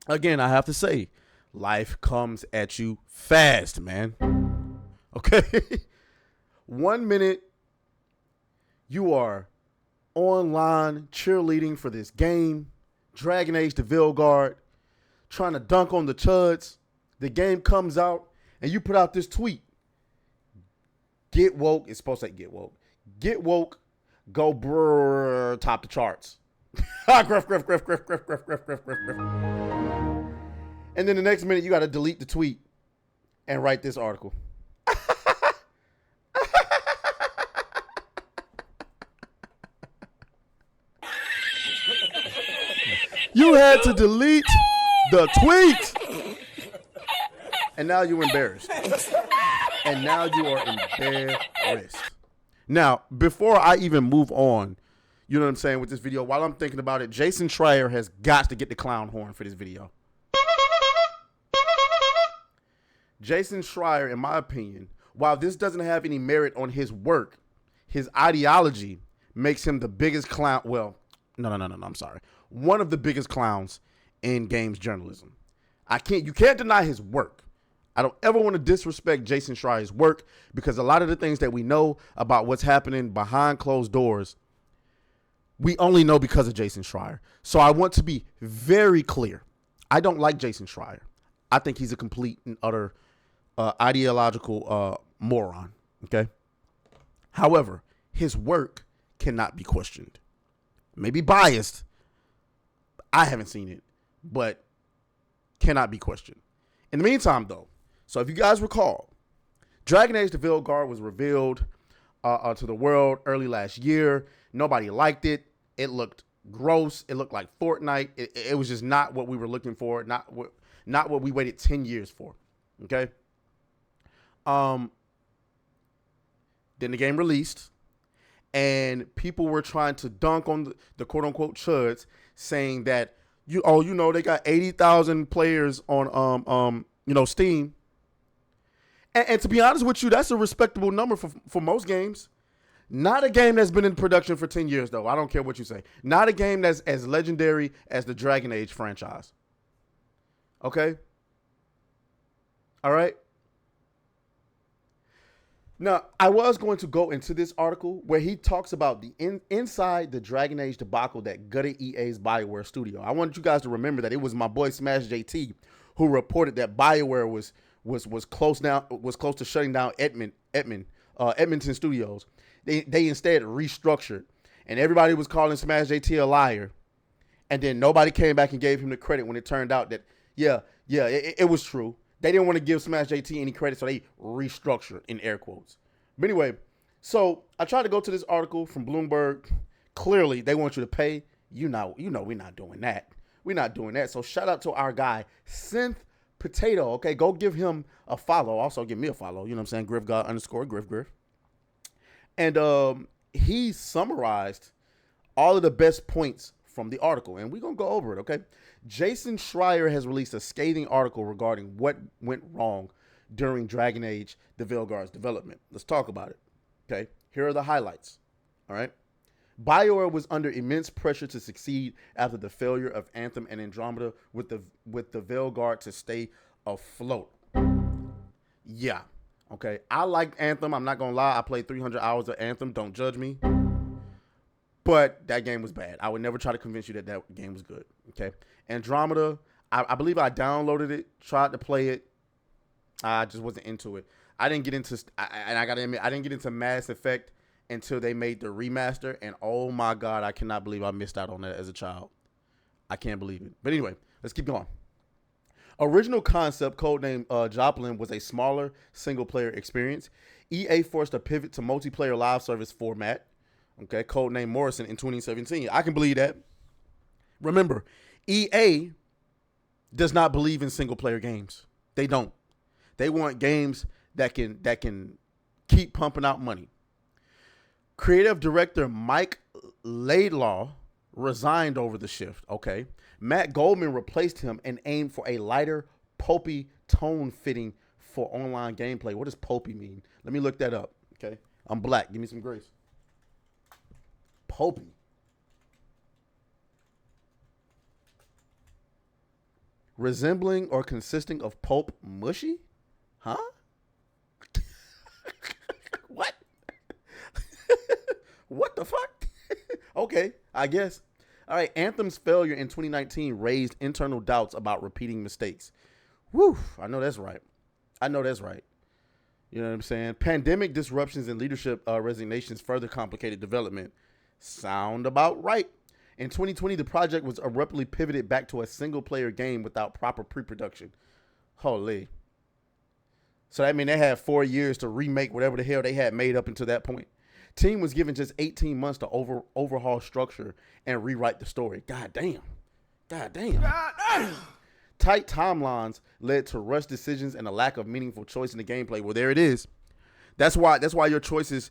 Again, I have to say, life comes at you fast, man. Okay? 1 minute you are online cheerleading for this game, Dragon Age the Vilgard, trying to dunk on the chuds. The game comes out, and you put out this tweet. Get woke. It's supposed to say get woke. Get woke. Go brrr, top the charts. Griff, griff, griff, griff, griff, griff, griff, griff, griff, griff. And then the next minute, you got to delete the tweet and write this article. You had to delete the tweet. And now you're embarrassed. And now you are embarrassed. Now, before I even move on, you know what I'm saying, with this video, while I'm thinking about it, Jason Schreier has got to get the clown horn for this video. Jason Schreier, in my opinion, while this doesn't have any merit on his work, his ideology makes him the biggest clown. Well, no, I'm sorry. One of the biggest clowns in games journalism. You can't deny his work. I don't ever want to disrespect Jason Schreier's work because a lot of the things that we know about what's happening behind closed doors, we only know because of Jason Schreier. So I want to be very clear. I don't like Jason Schreier. I think he's a complete and utter ideological moron. Okay. However, his work cannot be questioned. Maybe biased. I haven't seen it, but cannot be questioned. In the meantime, though, so if you guys recall, Dragon Age the Vilgard was revealed to the world early last year. Nobody liked it. It looked gross. It looked like Fortnite. It was just not what we were looking for. Not what we waited 10 years for. Okay. Then the game released, and people were trying to dunk on the quote unquote chuds, saying that they got 80,000 players on Steam. And to be honest with you, that's a respectable number for most games. Not a game that's been in production for 10 years, though. I don't care what you say. Not a game that's as legendary as the Dragon Age franchise. Okay? All right? Now, I was going to go into this article where he talks about the inside the Dragon Age debacle that gutted EA's BioWare studio. I wanted you guys to remember that it was my boy Smash JT who reported that BioWare was close to shutting down Edmonton Studios. They instead restructured, and everybody was calling Smash JT a liar, and then nobody came back and gave him the credit when it turned out that it was true. They didn't want to give Smash JT any credit, so they restructured in air quotes. But anyway, so I tried to go to this article from Bloomberg. Clearly, they want you to pay. You know, we're not doing that. We're not doing that. So shout out to our guy, Synth Potato. Okay, go give him a follow. Also, give me a follow. You know what I'm saying? GriffGod _ Griff. And he summarized all of the best points from the article, and we're going to go over it, okay? Jason Schreier has released a scathing article regarding what went wrong during Dragon Age the Vilgard's development. Let's talk about it, okay? Here are the highlights, all right? BioWare was under immense pressure to succeed after the failure of Anthem and Andromeda with the Vilgard to stay afloat. Yeah, okay. I liked Anthem. I'm not going to lie. I played 300 hours of Anthem. Don't judge me. But that game was bad. I would never try to convince you that that game was good. Okay. Andromeda, I believe I downloaded it, tried to play it. I just wasn't into it. I didn't get into, and I got to admit, I didn't get into Mass Effect until they made the remaster. And oh my God, I cannot believe I missed out on that as a child. I can't believe it. But anyway, let's keep going. Original concept, codenamed Joplin, was a smaller single-player experience. EA forced a pivot to multiplayer live service format. Okay, codename Morrison in 2017. I can believe that. Remember, EA does not believe in single player games. They don't. They want games that can keep pumping out money. Creative director Mike Laidlaw resigned over the shift. Okay, Matt Goldman replaced him and aimed for a lighter, pulpy tone fitting for online gameplay. What does pulpy mean? Let me look that up. Okay, I'm black. Give me some grace. Pulpy. resembling or consisting of pulp mushy? Huh? What? What the fuck? Okay, I guess. All right, Anthem's failure in 2019 raised internal doubts about repeating mistakes. Whew, I know that's right. I know that's right. You know what I'm saying? Pandemic disruptions and leadership resignations further complicated development. Sound about right. In 2020, the project was abruptly pivoted back to a single-player game without proper pre-production. Holy. So that means they had 4 years to remake whatever the hell they had made up until that point. Team was given just 18 months to overhaul structure and rewrite the story. God damn. God damn. God damn. Tight timelines led to rushed decisions and a lack of meaningful choice in the gameplay. Well, there it is. That's why your choices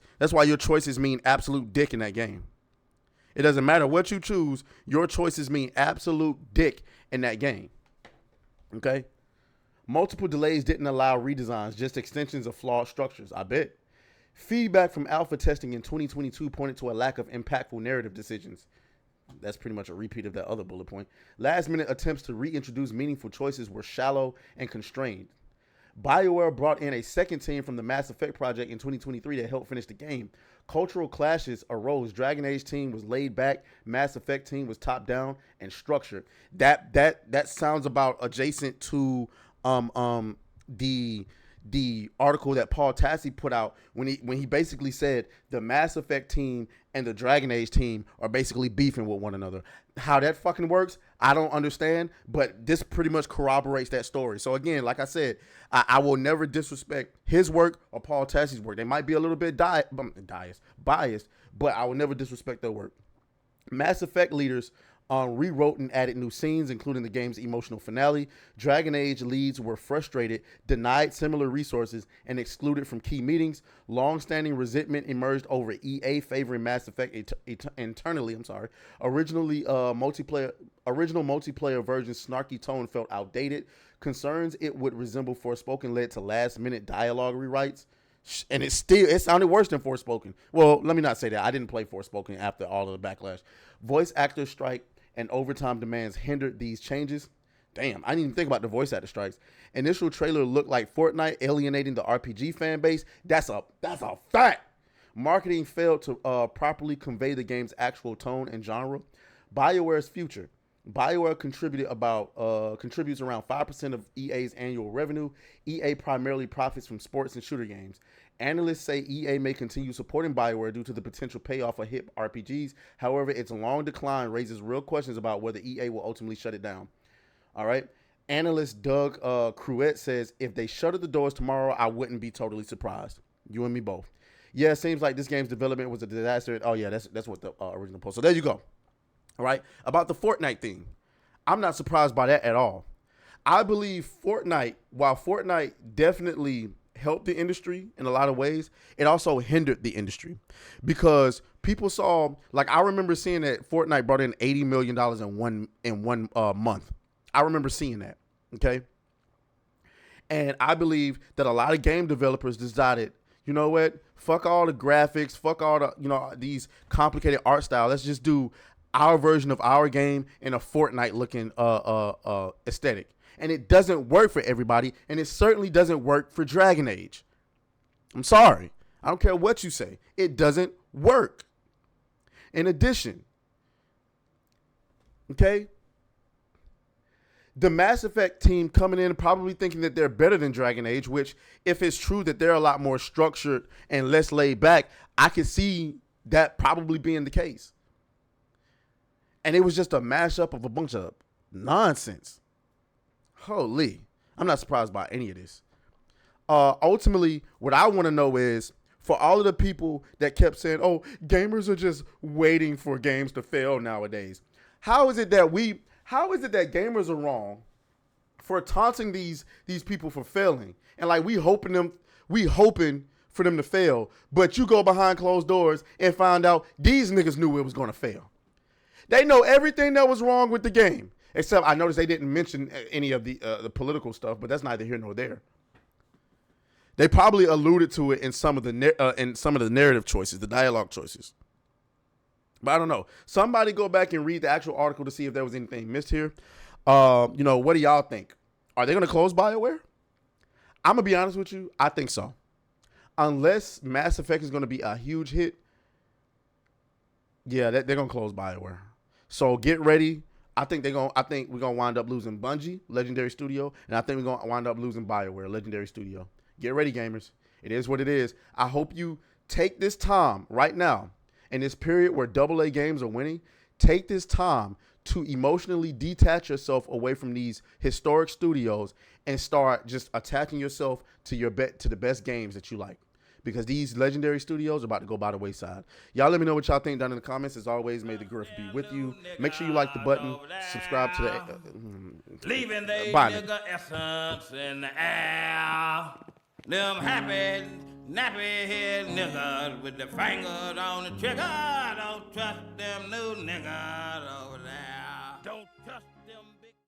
mean absolute dick in that game. It doesn't matter what you choose, your choices mean absolute dick in that game. Okay? Multiple delays didn't allow redesigns, just extensions of flawed structures. I bet. Feedback from alpha testing in 2022 pointed to a lack of impactful narrative decisions. That's pretty much a repeat of that other bullet point. Last-minute attempts to reintroduce meaningful choices were shallow and constrained. BioWare brought in a second team from the Mass Effect project in 2023 to help finish the game. Cultural clashes arose. Dragon Age team was laid back. Mass Effect team was top down and structured. That sounds about adjacent to the article that Paul Tassi put out when he basically said the Mass Effect team and the Dragon Age team are basically beefing with one another. How that fucking works, I don't understand, but this pretty much corroborates that story. So again, like I said, I will never disrespect his work or Paul Tassi's work. They might be a little bit biased, but I will never disrespect their work. Mass Effect leaders rewrote and added new scenes, including the game's emotional finale. Dragon Age leads were frustrated, denied similar resources, and excluded from key meetings. Long-standing resentment emerged over EA favoring Mass Effect internally. Original multiplayer version's snarky tone felt outdated. Concerns it would resemble Forspoken led to last-minute dialogue rewrites. And it sounded worse than Forspoken. Well, let me not say that. I didn't play Forspoken after all of the backlash. Voice actor strike and overtime demands hindered these changes. Damn, I didn't even think about the voice actor strikes. Initial trailer looked like Fortnite alienating the RPG fan base. That's a fact. Marketing failed to properly convey the game's actual tone and genre. BioWare's future. BioWare contributes around 5% of EA's annual revenue. EA primarily profits from sports and shooter games. Analysts say EA may continue supporting BioWare due to the potential payoff of hit RPGs. However, its long decline raises real questions about whether EA will ultimately shut it down. All right. Analyst Doug Cruet says, if they shuttered the doors tomorrow, I wouldn't be totally surprised. You and me both. Yeah, it seems like this game's development was a disaster. Oh, yeah, that's what the original post. So there you go. All right. About the Fortnite thing. I'm not surprised by that at all. I believe while Fortnite definitely helped the industry in a lot of ways, it also hindered the industry because people saw, like, I remember seeing that Fortnite brought in $80 million in one month. I remember seeing that. Okay. And I believe that a lot of game developers decided, you know what, fuck all the graphics, fuck all the, these complicated art style. Let's just do our version of our game in a Fortnite looking aesthetic. And it doesn't work for everybody, and it certainly doesn't work for Dragon Age. I'm sorry. I don't care what you say. It doesn't work. In addition, okay, the Mass Effect team coming in probably thinking that they're better than Dragon Age, which, if it's true that they're a lot more structured and less laid back, I could see that probably being the case. And it was just a mashup of a bunch of nonsense. Holy. I'm not surprised by any of this. Ultimately, what I want to know is, for all of the people that kept saying, oh, gamers are just waiting for games to fail nowadays. How is it that gamers are wrong for taunting these people for failing? And like we hoping for them to fail, but you go behind closed doors and find out these niggas knew it was going to fail. They know everything that was wrong with the game. Except I noticed they didn't mention any of the political stuff, but that's neither here nor there. They probably alluded to it in some of the narrative choices, the dialogue choices. But I don't know. Somebody go back and read the actual article to see if there was anything missed here. What do y'all think? Are they going to close BioWare? I'm going to be honest with you. I think so. Unless Mass Effect is going to be a huge hit, yeah, they're going to close BioWare. So get ready. I think we're gonna wind up losing Bungie, Legendary Studio, and I think we're gonna wind up losing BioWare, Legendary Studio. Get ready, gamers. It is what it is. I hope you take this time right now in this period where AA games are winning. Take this time to emotionally detach yourself away from these historic studios and start just attaching yourself to to the best games that you like. Because these legendary studios are about to go by the wayside. Y'all let me know what y'all think down in the comments. As always, may the griff be with you. Make sure you like the button. Subscribe to the... leaving the bye. nigga essence in the air. Them happy, nappy head niggas with the fingers on the trigger. Don't trust them new niggas over there. Don't trust